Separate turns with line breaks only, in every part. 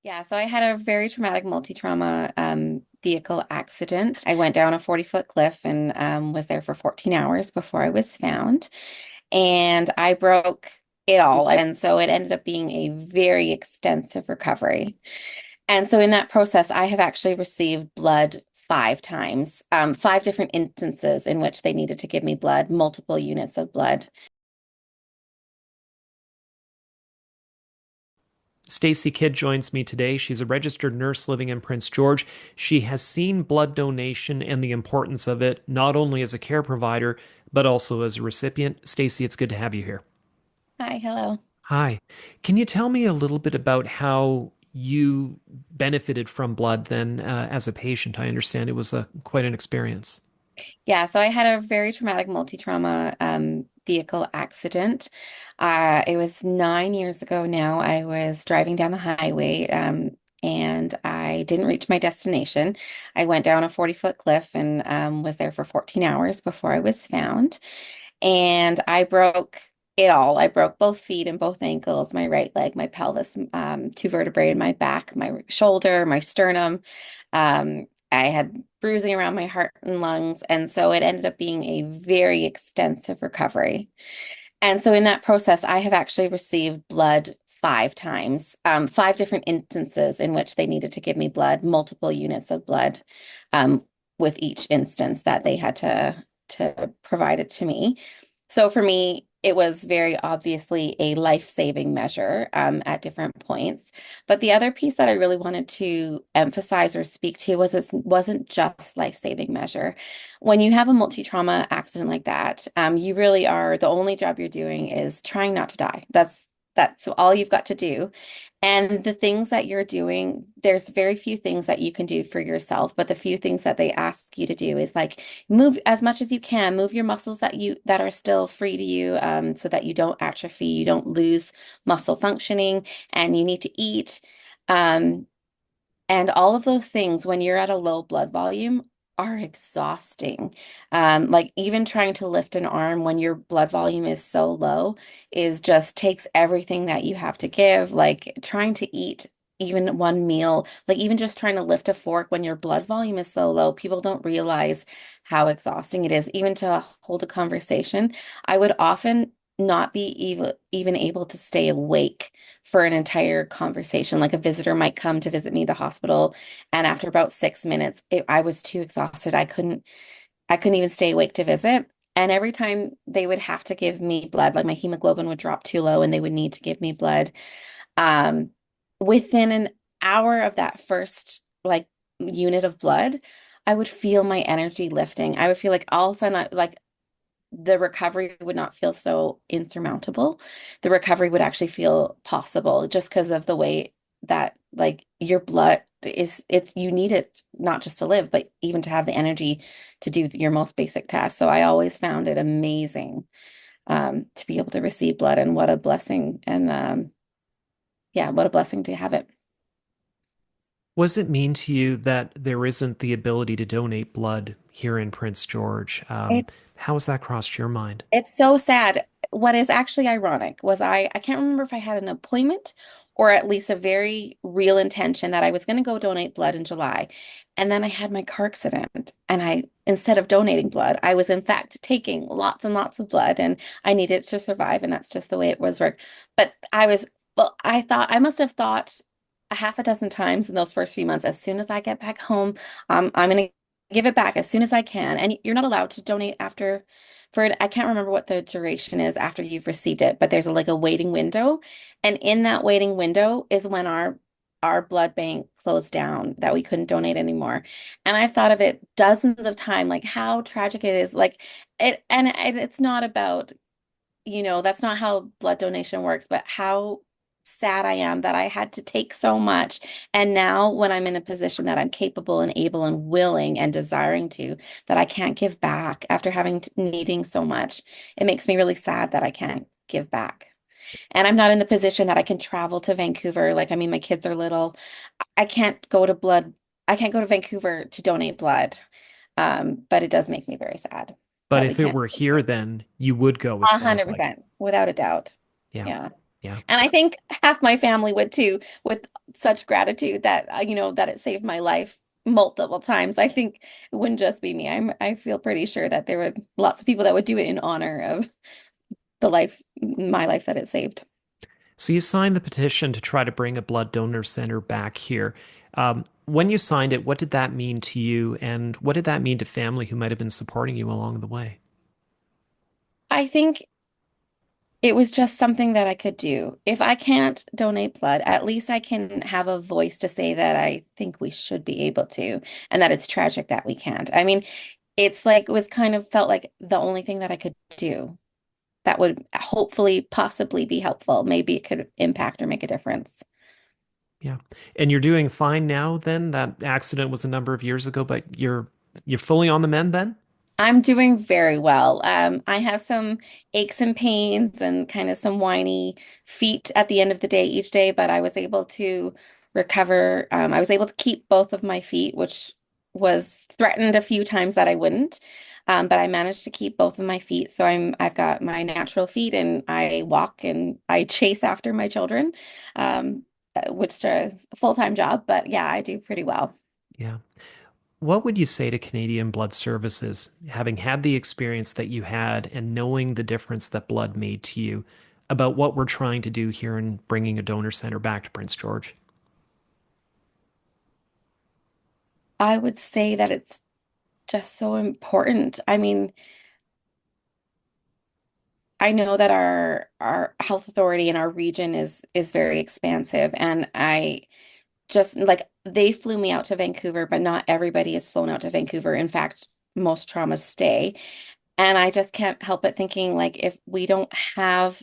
Yeah, so I had a very traumatic multi-trauma vehicle accident. I went down a 40-foot cliff and was there for 14 hours before I was found. And I broke it all. And so it ended up being a very extensive recovery. And so in that process, I have actually received blood 5 times, 5 different instances in which they needed to give me blood, multiple units of blood.
Stacie Kidd joins me today. She's a registered nurse living in Prince George. She has seen blood donation and the importance of it, not only as a care provider, but also as a recipient. Stacie, it's good to have you here.
Hi, hello.
Hi. Can you tell me a little bit about how you benefited from blood then as a patient? I understand it was quite an experience.
Yeah, so I had a very traumatic multi-trauma vehicle accident. It was 9 years ago now. I was driving down the highway and I didn't reach my destination. I went down a 40-foot cliff and was there for 14 hours before I was found. And I broke it all. I broke both feet and both ankles, my right leg, my pelvis, 2 vertebrae in my back, my shoulder, my sternum. I had bruising around my heart and lungs. And so it ended up being a very extensive recovery. And so in that process, I have actually received blood 5 times, 5 different instances in which they needed to give me blood, multiple units of blood, um, with each instance that they had to provide it to me. So for me, it was very obviously a life-saving measure at different points. But the other piece that I really wanted to emphasize or speak to was it wasn't just life-saving measure. When you have a multi-trauma accident like that, you really are the only job you're doing is trying not to die. That's all you've got to do. And the things that you're doing, there's very few things that you can do for yourself, but the few things that they ask you to do is like move as much as you can, move your muscles that are still free to you, so that you don't atrophy, you don't lose muscle functioning, and you need to eat. Um, and all of those things, when you're at a low blood volume, are exhausting. Like even trying to lift an arm when your blood volume is so low is just takes everything that you have to give. Like trying to eat even one meal, like even just trying to lift a fork when your blood volume is so low, people don't realize how exhausting it is. Even to hold a conversation, I would often not be even able to stay awake for an entire conversation. Like a visitor might come to visit me at the hospital, and after about 6 minutes, I was too exhausted. I couldn't even stay awake to visit. And every time they would have to give me blood, like my hemoglobin would drop too low and they would need to give me blood. Um, Within an hour of that first like unit of blood, I would feel my energy lifting. I would feel like all of a sudden, like the recovery would not feel so insurmountable. The recovery would actually feel possible just because of the way that like your blood is it's you need it not just to live, but even to have the energy to do your most basic tasks. So I always found it amazing to be able to receive blood, and what a blessing, and yeah, what a blessing to have it.
What does it mean to you that there isn't the ability to donate blood here in Prince George? How has that crossed your mind?
It's so sad. What is actually ironic was I can't remember if I had an appointment or at least a very real intention that I was going to go donate blood in July. And then I had my car accident, and instead of donating blood, I was in fact taking lots and lots of blood, and I needed to survive. And that's just the way it was work. But well, I must have thought a half a dozen times in those first few months, as soon as I get back home, I'm going to give it back as soon as I can. And you're not allowed to donate after for it. I can't remember what the duration is after you've received it, but there's like a waiting window. And in that waiting window is when our blood bank closed down, that we couldn't donate anymore. And I've thought of it dozens of times, like how tragic it is. Like it's not about, that's not how blood donation works, but how sad I am that I had to take so much. And now, when I'm in a position that I'm capable and able and willing and desiring to, that I can't give back after needing so much, it makes me really sad that I can't give back. And I'm not in the position that I can travel to Vancouver. Like, I mean, my kids are little. I can't go to I can't go to Vancouver to donate blood. But it does make me very sad
But
that we
if it
can't.
were here, then you would go, it
A
sounds
hundred
like.
percent, without a doubt.
Yeah.
Yeah.
Yeah.
And I think half my family would too, with such gratitude that, that it saved my life multiple times. I think it wouldn't just be me. I feel pretty sure that there were lots of people that would do it in honor of my life that it saved.
So you signed the petition to try to bring a blood donor center back here. When you signed it, what did that mean to you, and what did that mean to family who might have been supporting you along the way?
I think it was just something that I could do. If I can't donate blood, at least I can have a voice to say that I think we should be able to, and that it's tragic that we can't. I mean, it's like it was kind of felt like the only thing that I could do that would hopefully possibly be helpful. Maybe it could impact or make a difference.
Yeah. And you're doing fine now then? That accident was a number of years ago, but you're fully on the mend then?
I'm doing very well. I have some aches and pains and kind of some whiny feet at the end of the day each day, but I was able to recover. I was able to keep both of my feet, which was threatened a few times that I wouldn't. But I managed to keep both of my feet. So I've got my natural feet and I walk and I chase after my children, which is a full-time job. But yeah, I do pretty well.
Yeah. What would you say to Canadian Blood Services, having had the experience that you had and knowing the difference that blood made to you, about what we're trying to do here in bringing a donor center back to Prince George?
I would say that it's just so important. I mean, I know that our health authority in our region is very expansive, and I just like they flew me out to Vancouver, but not everybody is flown out to Vancouver. In fact, most traumas stay, and I just can't help but thinking like if we don't have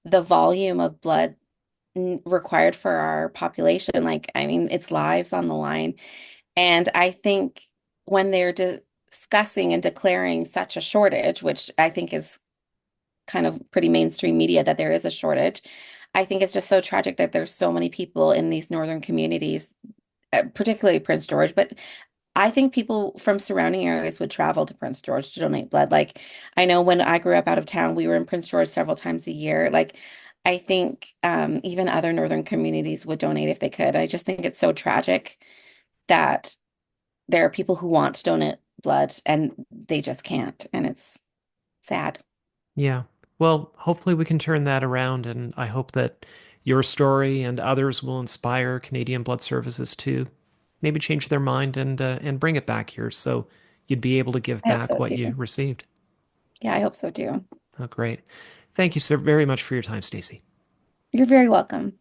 the volume of blood required for our population, like I mean, it's lives on the line, and I think when they're discussing and declaring such a shortage, which I think is kind of pretty mainstream media that there is a shortage. I think it's just so tragic that there's so many people in these northern communities, particularly Prince George, but I think people from surrounding areas would travel to Prince George to donate blood. Like I know when I grew up out of town, we were in Prince George several times a year. Like I think even other northern communities would donate if they could. I just think it's so tragic that there are people who want to donate blood and they just can't, and it's sad.
Yeah. Well, hopefully we can turn that around, and I hope that your story and others will inspire Canadian Blood Services to maybe change their mind and bring it back here so you'd be able to give
I hope
back
so
what
too.
you received.
Yeah, I hope so too.
Oh, great. Thank you so very much for your time, Stacie.
You're very welcome.